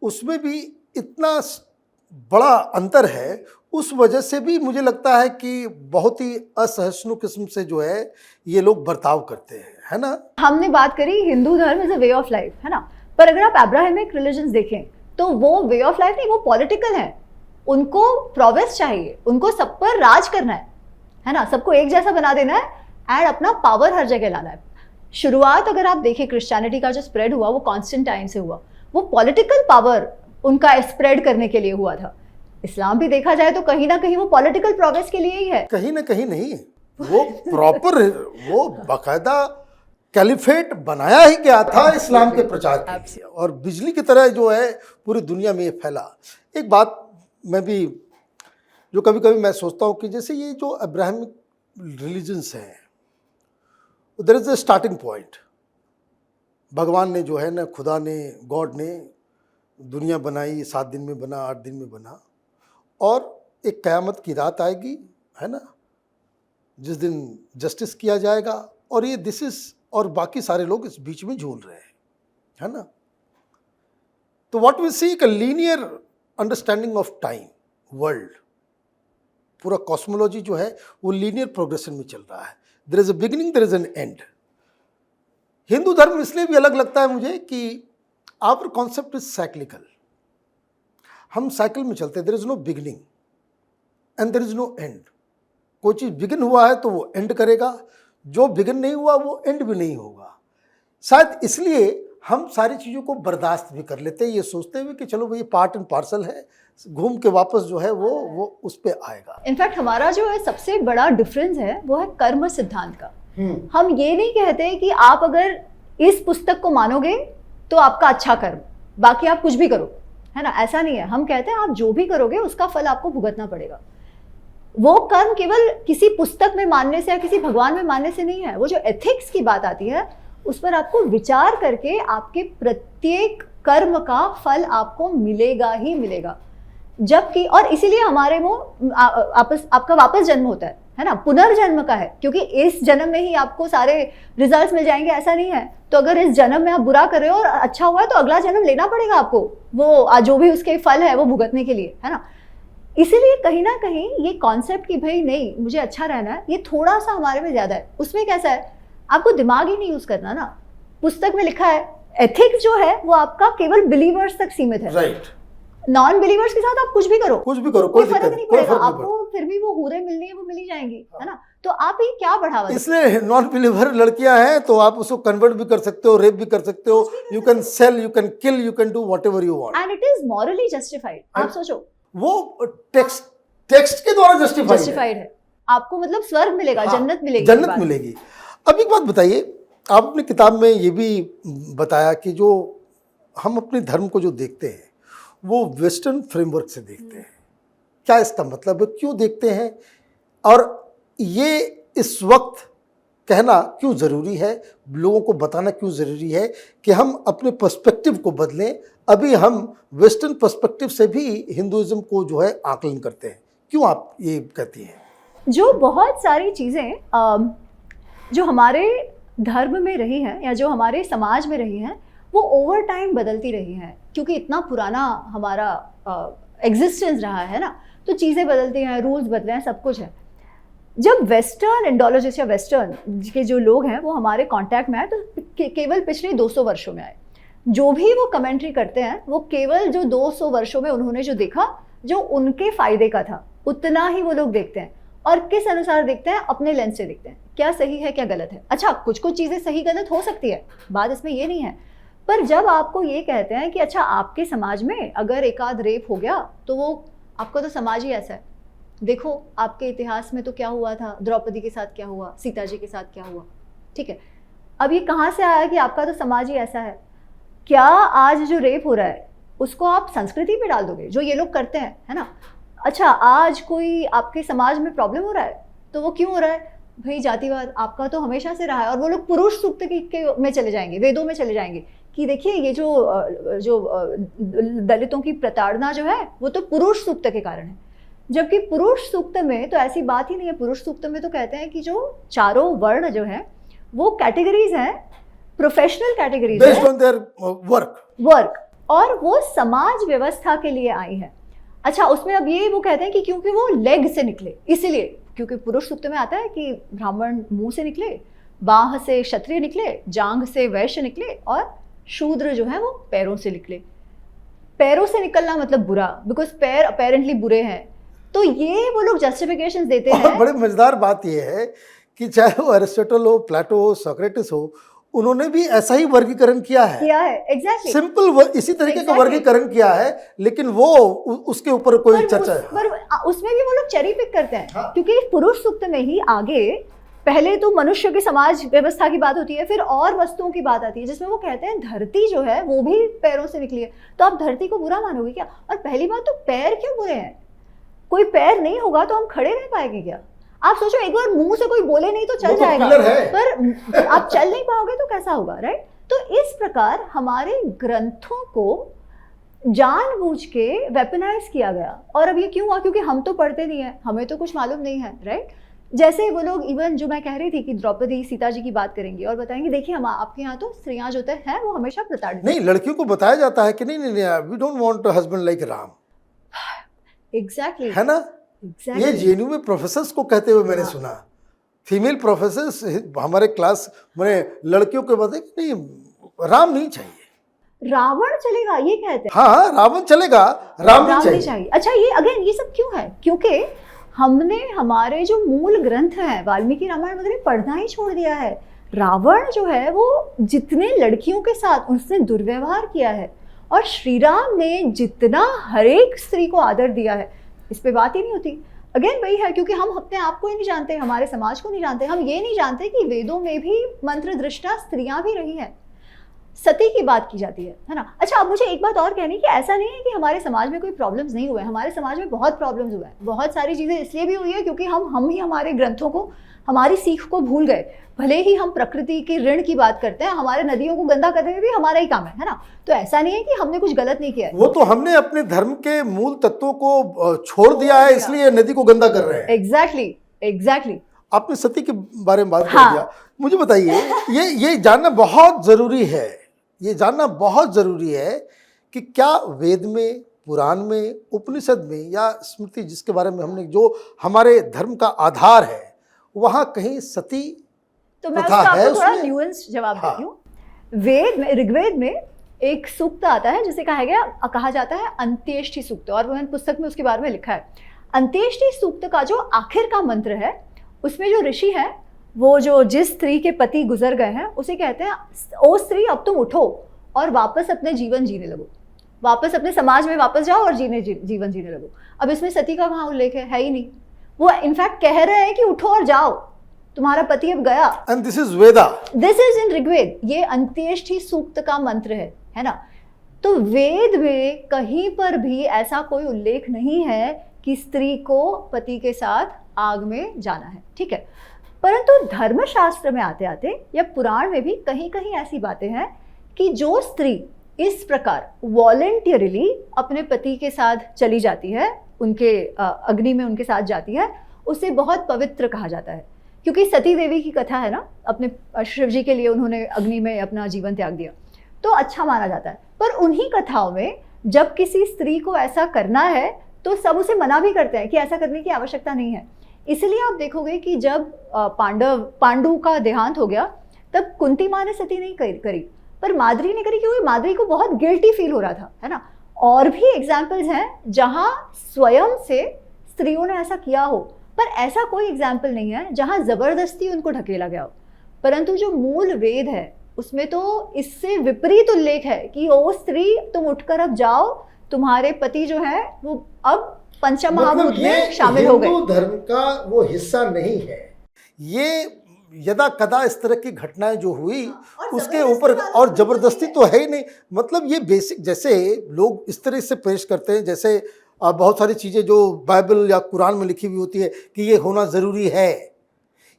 उसमें भी इतना बड़ा अंतर है, उस वजह से भी मुझे लगता है कि बहुत ही असहिष्णु किस्म से जो है ये लोग बर्ताव करते हैं, है ना। हमने बात करी हिंदू धर्म is a way of life, है ना, पर अगर आप अब्राहमिक रिलीजन्स देखें तो वो वे ऑफ लाइफ नहीं, वो पॉलिटिकल है। उनको प्रोवेस चाहिए, उनको सब पर राज करना है ना, सबको एक जैसा बना देना है एंड अपना पावर हर जगह लाना है। शुरुआत अगर आप देखें क्रिश्चियनिटी का जो स्प्रेड हुआ वो कॉन्स्टेंटाइन से हुआ, वो पॉलिटिकल पावर उनका स्प्रेड करने के लिए हुआ था। इस्लाम भी देखा जाए तो कहीं ना कहीं वो पॉलिटिकल प्रोग्रेस के लिए ही है। कहीं ना कहीं नहीं, वो प्रॉपर वो बाकायदा कैलिफेट बनाया ही गया था इस्लाम के प्रचार के लिए, और बिजली की तरह जो है पूरी दुनिया में ये फैला। एक बात मैं भी जो कभी कभी मैं सोचता हूँ कि जैसे ये जो अब्राहमिक रिलीजन्स हैं, there is a starting point. भगवान ने जो है ना, खुदा ने, गॉड ने दुनिया बनाई, 7 दिन में बना, 8 दिन में बना, और एक क़यामत की रात आएगी, है ना, जिस दिन जस्टिस किया जाएगा, और ये दिस इज, और बाकी सारे लोग इस बीच में झूल रहे हैं, है ना। तो what we see, a linear understanding of time world, पूरा कॉस्मोलॉजी जो है वो लीनियर प्रोग्रेशन में चल रहा है। There is a beginning, there is an end. Hindu धर्म इसलिए भी अलग लगता है मुझे कि आवर कॉन्सेप्ट इज साइक्लिकल। हम साइकिल में चलते हैं, there is no beginning and there is no end. कोई चीज़ बिगिन हुआ है तो वो एंड करेगा, जो बिगिन नहीं हुआ वो एंड भी नहीं होगा। शायद इसलिए हम सारी चीज़ों को बर्दाश्त भी कर लेते हैं, ये सोचते हुए कि चलो भाई पार्ट एंड पार्सल है, घूम के वापस जो है वो उस पे आएगा। इनफैक्ट हमारा जो है सबसे बड़ा डिफरेंस है वो है कर्म सिद्धांत का। हम ये नहीं कहते कि आप अगर इस पुस्तक को मानोगे तो आपका अच्छा कर्म, बाकी आप कुछ भी करो, है ना, ऐसा नहीं है। हम कहते हैं आप जो भी करोगे उसका फल आपको भुगतना पड़ेगा। वो कर्म केवल किसी पुस्तक में मानने से या किसी भगवान में मानने से नहीं है। वो जो एथिक्स की बात आती है उस पर आपको विचार करके आपके प्रत्येक कर्म का फल आपको मिलेगा ही मिलेगा। जबकि, और इसीलिए हमारे वो आपका वापस जन्म होता है ना, पुनर्जन्म का है, क्योंकि इस जन्म में ही आपको सारे रिजल्ट्स मिल जाएंगे, ऐसा नहीं है। तो अगर इस जन्म में आप बुरा कर रहे हो और अच्छा हुआ है तो अगला जन्म लेना पड़ेगा आपको, वो जो भी उसके फल है वो भुगतने के लिए, है ना। इसीलिए कहीं ना कहीं ये कॉन्सेप्ट कि भाई नहीं मुझे अच्छा रहना है, ये थोड़ा सा हमारे में ज्यादा है। उसमें कैसा है, आपको दिमाग ही नहीं यूज करना ना। पुस्तक में लिखा है एथिक्स जो है वो आपका केवल बिलीवर्स तक सीमित है, राइट। नॉन बिलीवर्स के साथ आप कुछ भी करो कोई फर्क नहीं पड़ेगा, आपको फिर भी वो हूरें मिलनी है, वो मिल ही जाएंगी, है ना। तो आप ये क्या बढ़ावा, इसलिए नॉन बिलीवर लड़कियां हैं तो आप उसको कन्वर्ट भी कर सकते हो, रेप भी कर सकते हो, you can sell, you can kill, you can do whatever you want, and it is morally justified. आप सोचो वो टेक्स्ट के द्वारा जस्टिफाइड है। आपको मतलब स्वर्ग मिलेगा, जन्नत मिलेगी, जन्नत मिलेगी। अब एक बात बताइए, आप अपनी किताब में ये भी बताया कि जो हम अपने धर्म को जो देखते हैं वो वेस्टर्न फ्रेमवर्क से देखते हैं। क्या इसका मतलब है, क्यों देखते हैं, और ये इस वक्त कहना क्यों ज़रूरी है, लोगों को बताना क्यों ज़रूरी है कि हम अपने पर्सपेक्टिव को बदलें। अभी हम वेस्टर्न पर्सपेक्टिव से भी हिंदुइज्म को जो है आकलन करते हैं, क्यों आप ये कहती हैं? जो बहुत सारी चीज़ें जो हमारे धर्म में रही हैं या जो हमारे समाज में रही हैं वो ओवर टाइम बदलती रही हैं, क्योंकि इतना पुराना हमारा एग्जिस्टेंस रहा है ना, तो चीज़ें बदलती हैं, रूल्स बदले हैं, सब कुछ है। जब वेस्टर्न इंडोलॉजिस्ट या वेस्टर्न के जो लोग हैं वो हमारे कांटेक्ट में आए तो केवल पिछले 200 वर्षों में आए। जो भी वो कमेंट्री करते हैं वो केवल जो 200 वर्षों में उन्होंने जो देखा, जो उनके फायदे का था, उतना ही वो लोग देखते हैं। और किस अनुसार देखते हैं? अपने लेंस से देखते हैं, क्या सही है क्या गलत है। अच्छा, कुछ कुछ चीज़ें सही गलत हो सकती है, बात इसमें ये नहीं है, पर जब आपको ये कहते हैं कि अच्छा आपके समाज में अगर एक आध रेप हो गया तो वो आपका तो समाज ही ऐसा है, देखो आपके इतिहास में तो क्या हुआ था, द्रौपदी के साथ क्या हुआ, सीता जी के साथ क्या हुआ, ठीक है। अब ये कहाँ से आया कि आपका तो समाज ही ऐसा है? क्या आज जो रेप हो रहा है उसको आप संस्कृति पे डाल दोगे, जो ये लोग करते हैं, है ना? अच्छा, आज कोई आपके समाज में प्रॉब्लम हो रहा है तो वो क्यों हो रहा है? भाई जातिवाद आपका तो हमेशा से रहा है। और वो लोग पुरुष सूक्त में चले जाएंगे, वेदों में चले जाएंगे कि देखिए ये जो दलितों की प्रताड़ना जो है वो तो पुरुष सूक्त के कारण है। जबकि पुरुष सूक्त में तो ऐसी बात ही नहीं है। पुरुष सूक्त में तो कहते हैं कि जो चारों वर्ण जो है वो कैटेगरीज हैं, professional categories based on their work, और वो समाज व्यवस्था के लिए आई है। अच्छा, उसमें अब ये वो कहते हैं कि क्योंकि वो लेग से निकले, इसीलिए, क्योंकि पुरुष सूक्त में आता है कि ब्राह्मण मुंह से निकले, बाह से क्षत्रिय निकले, जांघ से वैश्य निकले और शूद्र जो है वो पैरों से निकले। पैरों से निकलना मतलब बुरा, बिकॉज पैर अपेरेंटली बुरे हैं। तो ये वो लोग जस्टिफिकेशंस देते हैं। और बड़ी मजेदार बात यह है कि चाहे वो अरिस्टोटल हो, प्लेटो हो, सोक्रेटिस हो, उन्होंने भी ऐसा ही वर्गीकरण किया है एग्जैक्टली सिंपल इसी तरीके का वर्गीकरण किया है, लेकिन वो उसके ऊपर कोई चर्चा है। पर उसमें भी वो लोग चेरी पिक करते हैं। हाँ। क्योंकि पुरुष सूक्त में ही आगे पहले तो मनुष्य की समाज व्यवस्था की बात होती है, फिर और वस्तुओं की बात आती है, जिसमें वो कहते हैं धरती जो है वो भी पैरों से निकली है। तो आप धरती को बुरा मानोगे क्या? और पहली बात तो पैर क्यों बुरे हैं? कोई पैर नहीं होगा तो हम खड़े रह पाएंगे क्या? आप सोचो, एक बार मुंह से कोई बोले नहीं तो चल जाएगा, पर आप चल नहीं पाओगे तो कैसा होगा, राइट? तो इस प्रकार हमारे ग्रंथों को जानबूझ के वेपनाइज किया गया। और अब ये क्यों हुआ? क्योंकि हम तो पढ़ते नहीं है, हमें तो कुछ मालूम नहीं है, राइट? जैसे वो लोग, इवन जो मैं कह रही थी कि द्रौपदी सीता जी की बात करेंगे और बताएंगे देखिए हम आपके यहाँ तो स्त्रियां जो हैं वो हमेशा प्रताड़ित नहीं, लड़कियों को बताया जाता है कि नहीं we don't want a husband like Ram. Exactly, है ना? ये जेएनयू में प्रोफेसर्स को कहते हुए मैंने सुना, फीमेल प्रोफेसर्स हमारे क्लास में लड़कियों को बताए कि नहीं, राम नहीं चाहिए, रावण चलेगा, ये कहते हैं। हाँ, रावण चलेगा, राम नहीं चाहिए। अच्छा, ये अगेन ये सब क्यों है? क्योंकि हमने हमारे जो मूल ग्रंथ हैं वाल्मीकि रामायण वगैरह पढ़ना ही छोड़ दिया है। रावण जो है वो जितने लड़कियों के साथ उसने दुर्व्यवहार किया है, और श्री राम ने जितना हर एक स्त्री को आदर दिया है, इस पे बात ही नहीं होती। अगेन वही है, क्योंकि हम अपने आप को ही नहीं जानते, हमारे समाज को नहीं जानते, हम ये नहीं जानते कि वेदों में भी मंत्र दृष्टा स्त्रियां भी रही हैं। सती की बात की जाती है ना? अच्छा, अब मुझे एक बात और कहनी कि ऐसा नहीं है कि हमारे समाज में कोई प्रॉब्लम्स नहीं हुए हैं। हमारे समाज में बहुत प्रॉब्लम्स हुए हैं। बहुत सारी चीज़ें इसलिए भी हुई है क्योंकि हम ही हमारे ग्रंथों को, हमारी सीख को भूल गए। भले ही हम प्रकृति के ऋण की बात करते हैं, हमारे नदियों को गंदा करने में भी हमारा ही काम है ना? तो ऐसा नहीं है कि हमने कुछ गलत नहीं किया है। वो तो हमने अपने धर्म के मूल तत्वों को छोड़ दिया है, इसलिए नदी को गंदा कर रहे हैं। एग्जैक्टली। आपने सती के बारे में बात कर दिया। मुझे बताइए, ये जानना बहुत जरूरी है, ये जानना बहुत जरूरी है कि क्या वेद में, पुराण में, उपनिषद में या स्मृति जिसके बारे में हमने, जो हमारे धर्म का आधार है, वहां कहीं सती तो मैं आपको थोड़ा न्यूएंस जवाब देती हूँ। वेद में, ऋग्वेद में एक सूक्त आता है जिसे कहा जाता है अंत्येष्टि सूक्त, और मैंने पुस्तक में उसके बारे में लिखा है। अंत्येष्टि सूक्त का जो आखिर का मंत्र है, उसमें जो ऋषि है वो जो जिस स्त्री के पति गुजर गए हैं उसे कहते हैं, ओ स्त्री अब तुम उठो और वापस अपने जीवन जीने लगो, वापस अपने समाज में वापस जाओ और जीवन जीने लगो। अब इसमें सती का कहाँ उल्लेख है? ही नहीं। वो इनफैक्ट कह रहे हैं कि उठो और जाओ, तुम्हारा पति अब गया। And this is Veda, this is in Rigveda, ये अंत्येष्टि सूक्त का मंत्र है ना। तो वेद में कहीं पर भी ऐसा कोई उल्लेख नहीं है कि स्त्री को पति के साथ आग में जाना है, ठीक है। परंतु धर्मशास्त्र में आते आते या पुराण में भी कहीं कहीं ऐसी बातें हैं कि जो स्त्री इस प्रकार वॉलंटियरली अपने पति के साथ चली जाती है, उनके अग्नि में उनके साथ जाती है, उसे बहुत पवित्र कहा जाता है। क्योंकि सती देवी की कथा है ना, अपने शिव जी के लिए उन्होंने अग्नि में अपना जीवन त्याग दिया, तो अच्छा माना जाता है। पर उन्हीं कथाओं में जब किसी स्त्री को ऐसा करना है तो सब उसे मना भी करते हैं कि ऐसा करने की आवश्यकता नहीं है। इसलिए आप देखोगे कि जब पांडु का देहांत हो गया तब कुंती माँ ने सती नहीं करी, पर माद्री ने करी, क्योंकि माद्री को बहुत गिल्टी फील हो रहा था, है ना। और भी एग्जाम्पल्स हैं जहां स्वयं से स्त्रियों ने ऐसा किया हो, पर ऐसा कोई एग्जाम्पल नहीं है जहां जबरदस्ती उनको ढकेला गया हो। परंतु जो मूल वेद है उसमें तो इससे विपरीत उल्लेख है कि ओ स्त्री तुम उठकर अब जाओ, तुम्हारे पति जो है वो अब पंचमहाभूत में शामिल हो गए। हिंदू धर्म का वो हिस्सा नहीं है। ये यदा कदा इस तरह की घटनाएं जो हुई उसके ऊपर, और जबरदस्ती तो है ही नहीं। मतलब ये बेसिक, जैसे लोग इस तरह से पेश करते हैं जैसे बहुत सारी चीजें जो बाइबल या कुरान में लिखी हुई होती है कि ये होना जरूरी है,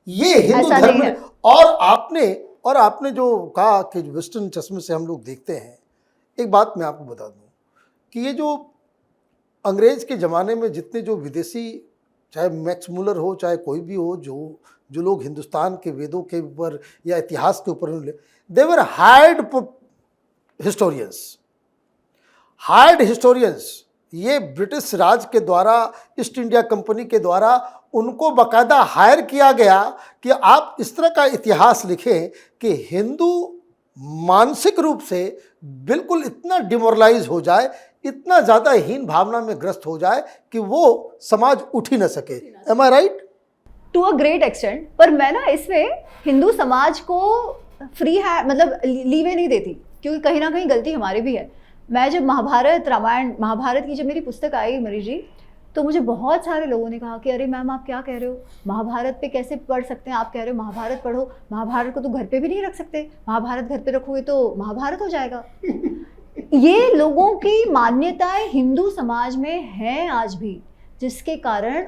ये हिंदू धर्म में। और आपने जो कहा कि वेस्टर्न चश्मे से हम लोग देखते हैं, एक बात मैं आपको बता दूं कि ये जो अंग्रेज के ज़माने में जितने जो विदेशी, चाहे मैक्स मुलर हो चाहे कोई भी हो, जो लोग हिंदुस्तान के वेदों के ऊपर या इतिहास के ऊपर, दे वर हायर्ड हिस्टोरियंस। ये ब्रिटिश राज के द्वारा, ईस्ट इंडिया कंपनी के द्वारा उनको बाकायदा हायर किया गया कि आप इस तरह का इतिहास लिखें कि हिंदू मानसिक रूप से बिल्कुल इतना डिमोरलाइज हो जाए, इतना ज़्यादा हीन भावना में ग्रस्त हो जाए कि वो समाज उठ ही न सके। Am I right? To a great extent. पर मैं ना इसमें हिंदू समाज को फ्री है, मतलब लीवे नहीं देती, क्योंकि कहीं ना कहीं गलती हमारी भी है। मैं जब महाभारत की जब मेरी पुस्तक आई मनीष जी, तो मुझे बहुत सारे लोगों ने कहा कि अरे मैम आप क्या कह रहे हो, महाभारत पे कैसे पढ़ सकते हैं, आप कह रहे हो महाभारत पढ़ो, महाभारत को तो घर पे भी नहीं रख सकते, महाभारत घर पे रखोगे तो महाभारत हो जाएगा। ये लोगों की मान्यताएं हिंदू समाज में हैं आज भी, जिसके कारण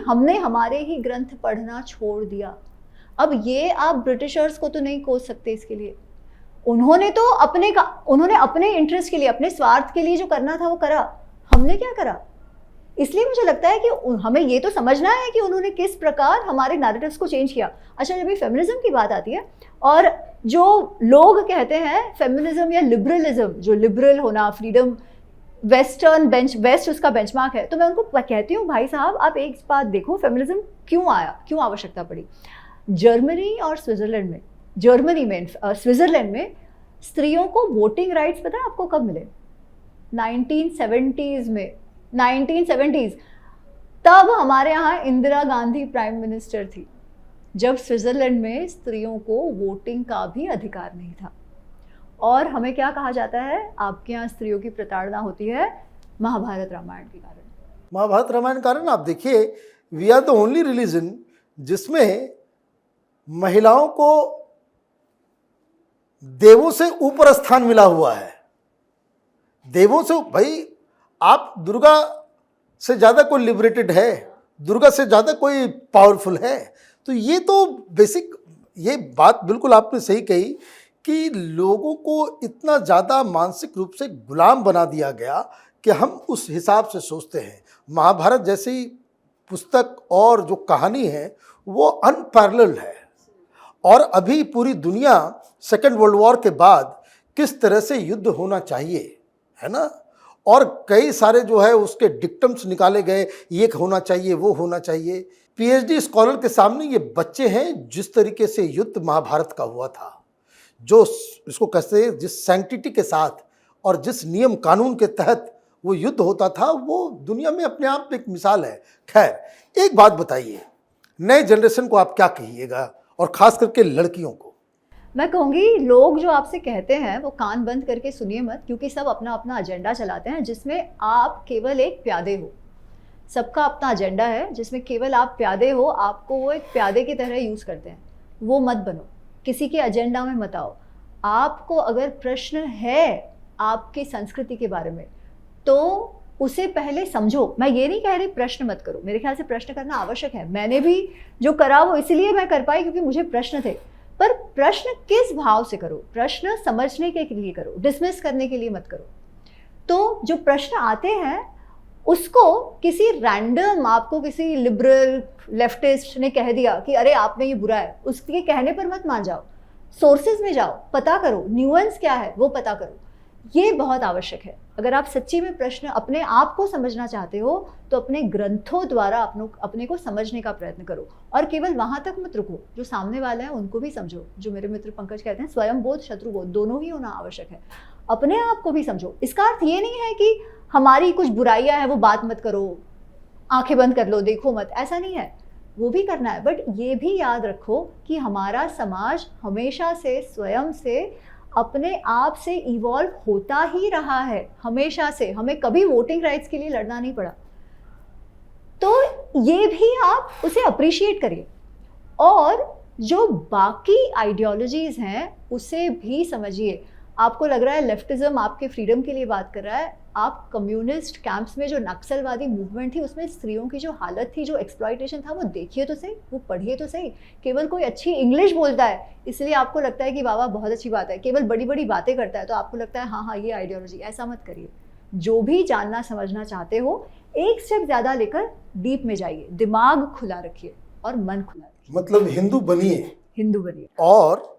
हमने हमारे ही ग्रंथ पढ़ना छोड़ दिया। अब ये आप ब्रिटिशर्स को तो नहीं कोस सकते इसके लिए। उन्होंने अपने इंटरेस्ट के लिए, अपने स्वार्थ के लिए जो करना था वो करा, हमने क्या करा। इसलिए मुझे लगता है कि हमें ये तो समझना है कि उन्होंने किस प्रकार हमारे नैरेटिव्स को चेंज किया। अच्छा, जब ये फेमिनिज्म की बात आती है और जो लोग कहते हैं फेमिनिज्म या लिबरलिज्म, जो लिबरल होना, फ्रीडम, वेस्ट उसका बेंचमार्क है, तो मैं उनको कहती हूँ भाई साहब आप एक बात देखो, फेमिनिज्म क्यों आया, क्यों आवश्यकता पड़ी। जर्मनी और स्विट्जरलैंड में स्त्रियों को वोटिंग राइट्स पता है आपको कब मिले? 1970s में, 1970s। तब हमारे यहाँ इंदिरा गांधी प्राइम मिनिस्टर थी, जब स्विट्जरलैंड में स्त्रियों को वोटिंग का भी अधिकार नहीं था। और हमें क्या कहा जाता है, आपके यहाँ स्त्रियों की प्रताड़ना होती है महाभारत रामायण के कारण। महाभारत रामायण के कारण आप देखिए, we are the only religion जिसमें महिलाओं को देवों से ऊपर स्थान मिला हुआ है। देवों से, भाई आप दुर्गा से ज़्यादा कोई लिबरेटेड है, दुर्गा से ज़्यादा कोई पावरफुल है? तो ये तो बेसिक, ये बात बिल्कुल आपने सही कही कि लोगों को इतना ज़्यादा मानसिक रूप से गुलाम बना दिया गया कि हम उस हिसाब से सोचते हैं। महाभारत जैसी पुस्तक और जो कहानी है वो अनपैरेलल्ड है। और अभी पूरी दुनिया सेकेंड वर्ल्ड वॉर के बाद किस तरह से युद्ध होना चाहिए, है ना, और कई सारे जो है उसके डिक्टम्स निकाले गए, ये होना चाहिए, वो होना चाहिए। पीएचडी स्कॉलर के सामने ये बच्चे हैं, जिस तरीके से युद्ध महाभारत का हुआ था, जो इसको कहते हैं जिस सैंक्टिटी के साथ और जिस नियम कानून के तहत वो युद्ध होता था, वो दुनिया में अपने आप में एक मिसाल है। खैर, एक बात बताइए, नए जनरेशन को आप क्या कहिएगा, और खास करके लड़कियों को? मैं कहूँगी लोग जो आपसे कहते हैं वो कान बंद करके सुनिए मत, क्योंकि सब अपना अपना एजेंडा चलाते हैं जिसमें आप केवल एक प्यादे हो। सबका अपना एजेंडा है जिसमें केवल आप प्यादे हो, आपको वो एक प्यादे की तरह यूज़ करते हैं। वो मत बनो, किसी के एजेंडा में मत आओ। आपको अगर प्रश्न है आपकी संस्कृति के बारे में तो उसे पहले समझो। मैं ये नहीं कह रही प्रश्न मत करो, मेरे ख्याल से प्रश्न करना आवश्यक है। मैंने भी जो करा वो इसलिए मैं कर पाई क्योंकि मुझे प्रश्न थे। पर प्रश्न किस भाव से करो, प्रश्न समझने के लिए करो, डिसमिस करने के लिए मत करो। तो जो प्रश्न आते हैं उसको किसी रैंडम, आपको किसी लिबरल लेफ्टिस्ट ने कह दिया कि अरे आप में ये बुरा है, उसके कहने पर मत मान जाओ। सोर्सेज में जाओ, पता करो न्यूएंस क्या है वो पता करो। ये बहुत आवश्यक है। अगर आप सच्ची में प्रश्न अपने आप को समझना चाहते हो तो अपने ग्रंथों द्वारा अपने को समझने का प्रयत्न करो। और केवल वहाँ तक मत रुको, जो सामने वाला है उनको भी समझो। जो मेरे मित्र पंकज कहते हैं, स्वयं बोध शत्रु बोध दोनों ही होना आवश्यक है। अपने आप को भी समझो। इसका अर्थ ये नहीं है कि हमारी कुछ बुराइयां हैं वो बात मत करो, आंखें बंद कर लो, देखो मत, ऐसा नहीं है, वो भी करना है। बट ये भी याद रखो कि हमारा समाज हमेशा से स्वयं से अपने आप से इवॉल्व होता ही रहा है, हमेशा से। हमें कभी वोटिंग राइट्स के लिए लड़ना नहीं पड़ा। तो ये भी आप उसे अप्रिशिएट करिए। और जो बाकी आइडियोलॉजीज हैं उसे भी समझिए। आपको लग रहा है लेफ्टिज्म आपके फ्रीडम के लिए बात कर रहा है, आप कम्युनिस्ट कैंप्स में जो नक्सलवादी मूवमेंट थी उसमें स्त्रियों की जो हालत थी, जो एक्सप्लॉइटेशन था, वो देखिए तो सही, वो पढ़िए तो सही। केवल कोई अच्छी इंग्लिश बोलता है इसलिए आपको लगता है कि वाह वाह बहुत अच्छी बात है, केवल बड़ी बड़ी बातें करता है तो आपको लगता है हाँ हाँ ये आइडियोलॉजी। ऐसा मत करिए। जो भी जानना समझना चाहते हो एक स्टेप ज़्यादा लेकर डीप में जाइए, दिमाग खुला रखिए और मन खुला रखिए। मतलब हिंदू बनिए, हिंदू बनिए और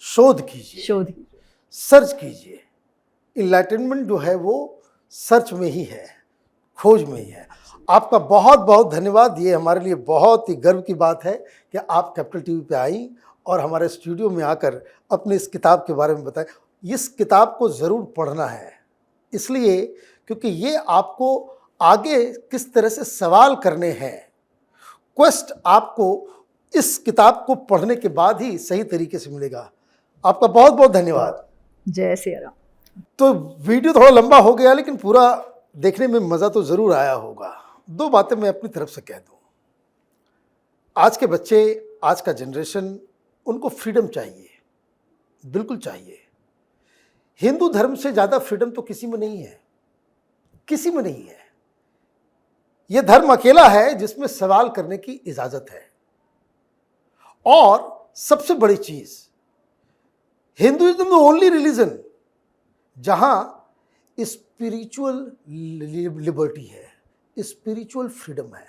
शोध कीजिए, सर्च कीजिए। इनलाइटनमेंट जो है वो सर्च में ही है, खोज में ही है। आपका बहुत बहुत धन्यवाद। ये हमारे लिए बहुत ही गर्व की बात है कि आप कैपिटल टीवी पे आई और हमारे स्टूडियो में आकर अपने इस किताब के बारे में बताएं। इस किताब को ज़रूर पढ़ना है, इसलिए क्योंकि ये आपको आगे किस तरह से सवाल करने हैं, क्वेस्ट आपको इस किताब को पढ़ने के बाद ही सही तरीके से मिलेगा। आपका बहुत बहुत धन्यवाद। जय सिया राम। तो वीडियो थोड़ा लंबा हो गया लेकिन पूरा देखने में मज़ा तो ज़रूर आया होगा। दो बातें मैं अपनी तरफ से कह दूं। आज के बच्चे, आज का जनरेशन, उनको फ्रीडम चाहिए, बिल्कुल चाहिए। हिंदू धर्म से ज़्यादा फ्रीडम तो किसी में नहीं है, किसी में नहीं है। यह धर्म अकेला है जिसमें सवाल करने की इजाज़त है। और सबसे बड़ी चीज़, हिंदुइज्म द ओनली रिलीजन जहां स्पिरिचुअल लिबर्टी है, स्पिरिचुअल फ्रीडम है।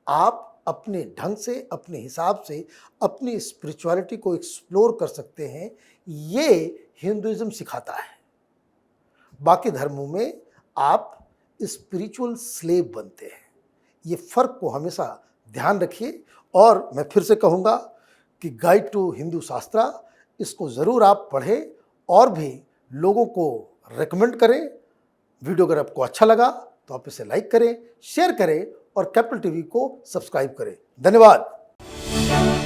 आप अपने ढंग से, अपने हिसाब से अपनी स्पिरिचुअलिटी को एक्सप्लोर कर सकते हैं। ये हिंदुइज्म सिखाता है। बाकी धर्मों में आप स्पिरिचुअल स्लेव बनते हैं। ये फ़र्क को हमेशा ध्यान रखिए। और मैं फिर से कहूँगा कि गाइड टू हिंदू शास्त्रा, इसको ज़रूर आप पढ़ें और भी लोगों को रेकमेंड करें। वीडियो अगर आपको अच्छा लगा तो आप इसे लाइक करें, शेयर करें और कैपिटल टीवी को सब्सक्राइब करें। धन्यवाद।